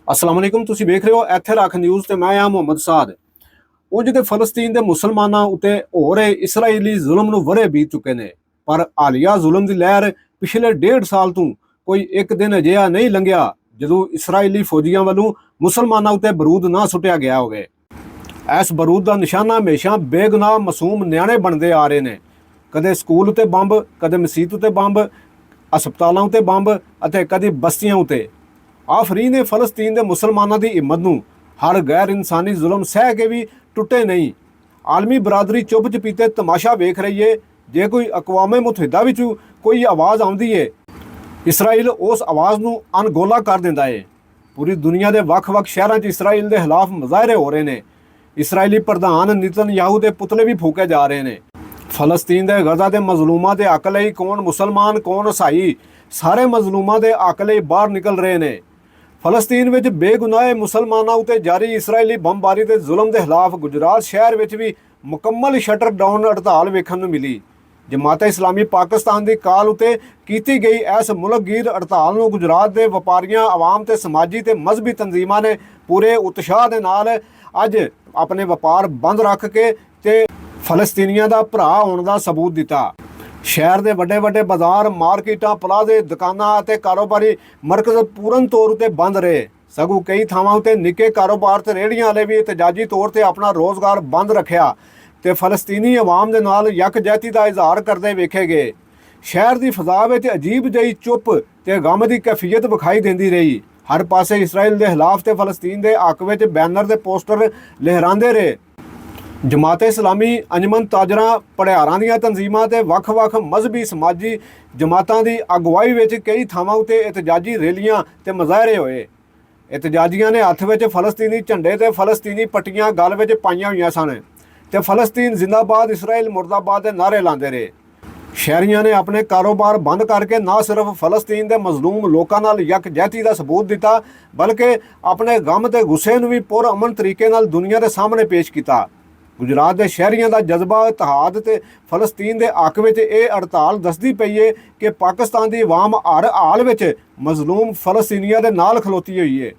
अस्सलाम वालेकुम। तुसीं वेख रहे हो ਇੱਥੇ ਰੱਖ ਨਿਊਜ਼ ਤੇ ਮੈਂ ਆ ਮੁਹੰਮਦ ਸਾਦ। ਉਂਝ ਤੇ ਫਲਸਤੀਨ ਦੇ ਮੁਸਲਮਾਨਾਂ ਉਤੇ ਹੋ ਰਹੇ ਇਸਰਾਈਲੀ ਜ਼ੁਲਮ ਨੂੰ ਵਰੇ ਬੀਤ ਚੁੱਕੇ ਨੇ, ਪਰ ਹਾਲੀਆ ਜ਼ੁਲਮ ਦੀ ਲਹਿਰ ਪਿਛਲੇ 1.5 ਸਾਲ ਤੋਂ ਕੋਈ ਇੱਕ ਦਿਨ ਅਜਿਹਾ ਨਹੀਂ ਲੰਘਿਆ ਜਦੋਂ ਇਸਰਾਈਲੀ ਫੌਜੀਆਂ ਵੱਲੋਂ ਮੁਸਲਮਾਨਾਂ ਉਤੇ ਬਰੂਦ ਨਾ ਸੁੱਟਿਆ ਗਿਆ ਹੋਵੇ। ਇਸ ਬਰੂਦ ਦਾ ਨਿਸ਼ਾਨਾ ਹਮੇਸ਼ਾ ਬੇਗੁਨਾਹ ਮਾਸੂਮ ਨਿਆਣੇ ਬਣਦੇ ਆ ਰਹੇ ਨੇ। ਕਦੇ ਸਕੂਲ ਉਤੇ ਬੰਬ, ਕਦੇ ਮਸੀਤ ਉਤੇ ਬੰਬ, ਹਸਪਤਾਲਾਂ ਉਤੇ ਬੰਬ ਅਤੇ ਕਦੇ ਬਸਤੀਆਂ ਉਤੇ। ਆਫਰੀਨ ਨੇ ਫਲਸਤੀਨ ਦੇ ਮੁਸਲਮਾਨਾਂ ਦੀ ਹਿੰਮਤ ਨੂੰ ਹਰ ਗੈਰ ਇਨਸਾਨੀ ਜ਼ੁਲਮ ਸਹਿ ਕੇ ਵੀ ਟੁੱਟੇ ਨਹੀਂ। ਆਲਮੀ ਬਰਾਦਰੀ ਚੁੱਪ ਚਪੀਤੇ ਤਮਾਸ਼ਾ ਵੇਖ ਰਹੀ ਏ। ਜੇ ਕੋਈ ਅਕਵਾਮੇ ਮੁਤਹਿਦਾ ਵਿੱਚ ਕੋਈ ਆਵਾਜ਼ ਆਉਂਦੀ ਏ, ਇਸਰਾਈਲ ਉਸ ਆਵਾਜ਼ ਨੂੰ ਅਣਗੌਲਾ ਕਰ ਦਿੰਦਾ ਏ। ਪੂਰੀ ਦੁਨੀਆ ਦੇ ਵੱਖ-ਵੱਖ ਸ਼ਹਿਰਾਂ 'ਚ ਇਸਰਾਈਲ ਦੇ ਖਿਲਾਫ ਮੁਜ਼ਾਹਰੇ ਹੋ ਰਹੇ ਨੇ। ਇਸਰਾਈਲੀ ਪ੍ਰਧਾਨ ਨਿਤਨਯਾਹੂ ਦੇ ਪੁਤਲੇ ਵੀ ਫੂਕੇ ਜਾ ਰਹੇ ਨੇ। ਫਲਸਤੀਨ ਦੇ ਗਜ਼ਾ ਦੇ ਮਜ਼ਲੂਮਾਂ ਦੇ ਹੱਕ ਲਈ ਕੌਣ ਮੁਸਲਮਾਨ ਕੌਣ ਈਸਾਈ, ਸਾਰੇ ਮਜ਼ਲੂਮਾਂ ਦੇ ਹੱਕ ਲਈ ਬਾਹਰ ਨਿਕਲ ਰਹੇ ਨੇ। ਫਲਸਤੀਨ ਵਿੱਚ ਬੇਗੁਨਾਹ ਮੁਸਲਮਾਨਾਂ ਉਤੇ ਜਾਰੀ ਇਸਰਾਈਲੀ ਬੰਬਾਰੀ ਦੇ ਜ਼ੁਲਮ ਦੇ ਖਿਲਾਫ ਗੁਜਰਾਤ ਸ਼ਹਿਰ ਵਿੱਚ ਵੀ ਮੁਕੰਮਲ ਸ਼ਟਰ ਡਾਊਨ ਹੜਤਾਲ ਵੇਖਣ ਨੂੰ ਮਿਲੀ। ਜਮਾਤ ਇਸਲਾਮੀ ਪਾਕਿਸਤਾਨ ਦੀ ਕਾਲ ਉਤੇ ਕੀਤੀ ਗਈ ਇਸ ਮੁਲਕਗੀਰ ਹੜਤਾਲ ਨੂੰ ਗੁਜਰਾਤ ਦੇ ਵਪਾਰੀਆਂ, ਆਵਾਮ ਤੇ ਸਮਾਜੀ ਤੇ ਮਜ਼ਹਬੀ ਤਨਜ਼ੀਮਾਂ ਨੇ ਪੂਰੇ ਉਤਸ਼ਾਹ ਦੇ ਨਾਲ ਅੱਜ ਆਪਣੇ ਵਪਾਰ ਬੰਦ ਰੱਖ ਕੇ ਤੇ ਫਲਸਤੀਨੀਆਂ ਦਾ ਭਰਾ ਹੋਣ ਦਾ ਸਬੂਤ ਦਿੱਤਾ। ਸ਼ਹਿਰ ਦੇ ਵੱਡੇ ਵੱਡੇ ਬਾਜ਼ਾਰ, ਮਾਰਕੀਟਾਂ, ਪਲਾਜ਼ੇ, ਦੁਕਾਨਾਂ ਅਤੇ ਕਾਰੋਬਾਰੀ ਮਰਕਜ਼ ਪੂਰਨ ਤੌਰ ਉਤੇ ਬੰਦ ਰਹੇ। ਸਗੋਂ ਕਈ ਥਾਵਾਂ ਉਤੇ ਨਿੱਕੇ ਕਾਰੋਬਾਰ ਤੇ ਰੇਹੜੀਆਂ ਵਾਲੇ ਵੀ ਇਤਜਾਜੀ ਤੌਰ ਤੇ ਆਪਣਾ ਰੋਜ਼ਗਾਰ ਬੰਦ ਰੱਖਿਆ ਤੇ ਫਲਸਤੀਨੀ ਆਵਾਮ ਦੇ ਨਾਲ ਯਕਜਹਿਤੀ ਦਾ ਇਜ਼ਹਾਰ ਕਰਦੇ ਵੇਖੇ ਗਏ। ਸ਼ਹਿਰ ਦੀ ਫਜ਼ਾ ਵਿੱਚ ਅਜੀਬ ਜਿਹੀ ਚੁੱਪ ਤੇ ਗਮ ਦੀ ਕੈਫੀਅਤ ਵਿਖਾਈ ਦਿੰਦੀ ਰਹੀ। ਹਰ ਪਾਸੇ ਇਸਰਾਈਲ ਦੇ ਖਿਲਾਫ ਤੇ ਫਲਸਤੀਨ ਦੇ ਹੱਕ ਵਿੱਚ ਬੈਨਰ ਤੇ ਪੋਸਟਰ ਲਹਿਰਾਉਂਦੇ ਰਹੇ। ਜਮਾਤ ਇਸਲਾਮੀ, ਅੰਜਮਨ ਤਾਜਰਾਂ, ਪੜਿਆਰਾਂ ਦੀਆਂ ਤਨਜ਼ੀਮਾਂ ਤੇ ਵੱਖ-ਵੱਖ ਮਜ਼ਹਬੀ ਸਮਾਜੀ ਜਮਾਤਾਂ ਦੀ ਅਗਵਾਈ ਵਿੱਚ ਕਈ ਥਾਵਾਂ ਉਤੇ ਇਤਜਾਜੀ ਰੈਲੀਆਂ ਤੇ ਮੁਜ਼ਾਹਰੇ ਹੋਏ। ਇਤਜਾਜੀਆਂ ਨੇ ਹੱਥ ਵਿੱਚ ਫਲਸਤੀਨੀ ਝੰਡੇ ਤੇ ਫਲਸਤੀਨੀ ਪੱਟੀਆਂ ਗਲ ਵਿੱਚ ਪਾਈਆਂ ਹੋਈਆਂ ਸਨ ਤੇ ਫਲਸਤੀਨ ਜ਼ਿੰਦਾਬਾਦ, ਇਸਰਾਈਲ ਮੁਰਦਾਬਾਦ ਦੇ ਨਾਅਰੇ ਲਾਉਂਦੇ ਰਹੇ। ਸ਼ਹਿਰੀਆਂ ਨੇ ਆਪਣੇ ਕਾਰੋਬਾਰ ਬੰਦ ਕਰਕੇ ਨਾ ਸਿਰਫ ਫਲਸਤੀਨ ਦੇ ਮਜ਼ਲੂਮ ਲੋਕਾਂ ਨਾਲ ਯਕਜਹਿਤੀ ਦਾ ਸਬੂਤ ਦਿੱਤਾ, ਬਲਕਿ ਆਪਣੇ ਗਮ ਤੇ ਗੁੱਸੇ ਨੂੰ ਵੀ ਪੁਰਅਮਨ ਤਰੀਕੇ ਨਾਲ ਦੁਨੀਆ ਦੇ ਸਾਹਮਣੇ ਪੇਸ਼ ਕੀਤਾ। ਗੁਜਰਾਤ ਦੇ ਸ਼ਹਿਰੀਆਂ ਦਾ ਜਜ਼ਬਾ, ਇਤਿਹਾਦ ਤੇ ਫਲਸਤੀਨ ਦੇ ਹੱਕ ਵਿੱਚ ਇਹ ਹੜਤਾਲ ਦੱਸਦੀ ਪਈ ਏ ਕਿ ਪਾਕਿਸਤਾਨ ਦੀ ਆਵਾਮ ਹਰ ਹਾਲ ਵਿੱਚ ਮਜ਼ਲੂਮ ਫਲਸਤੀਨੀਆਂ ਦੇ ਨਾਲ ਖਲੋਤੀ ਹੋਈ ਏ।